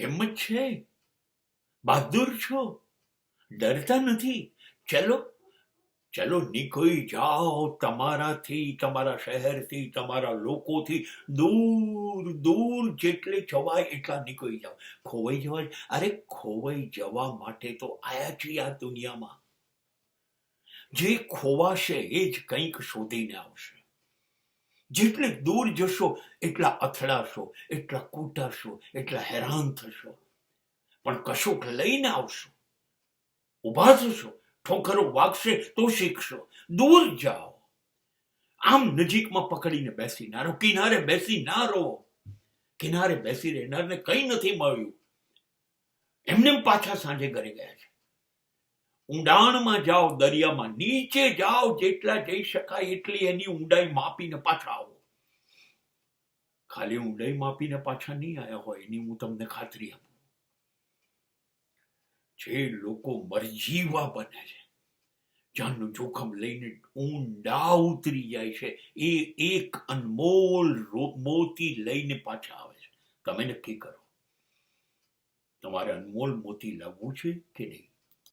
હિંમત છે, બહાદુર છો, ડરતા નથી. ચલો ચલો, નીકળી જાઓ તમારાથી, તમારા શહેરથી, તમારા લોકોથી દૂર દૂર જેટલે જવાય એટલા નીકળી જાઓ. ખોવાઈ જવા, અરે ખોવાઈ જવા માટે તો આયા છીએ આ દુનિયામાં. જે ખોવાશે એ જ કંઈક શોધીને આવશે. જેટલે દૂર જશો એટલા અથડાશો, એટલા કૂટાશો, એટલા હેરાન થશો, પણ કશુંક લઈને આવશો, ઉભા થશો, ઠોકરો વાગશે તો શીખશો. દૂર જાઓ, આમ નજીકમાં પકડીને બેસી ના રહો, કિનારે બેસી ના રહો. કિનારે બેસી રહેનારને કંઈ નથી મળ્યું, એમને પાછા સાંજે ઘરે ગયા છે. ઊંડાણમાં જાઓ, દરિયામાં નીચે જાઓ, જેટલા જઈ શકાય એટલી એની ઊંડાઈ માપીને પાછા આવો. ખાલી ઊંડાઈ માપીને પાછા નહીં આવ્યા હોય એની હું તમને ખાતરી આપું. જે લોકો મરજીવા બને છે, જાનનું જોખમ લઈને ઊંડા ઉતરી જાય છે, એ એક અનમોલ મોતી લઈને પાછા આવે છે. તમે નક્કી કરો, તમારે અનમોલ મોતી લાવવું છે કે નહીં.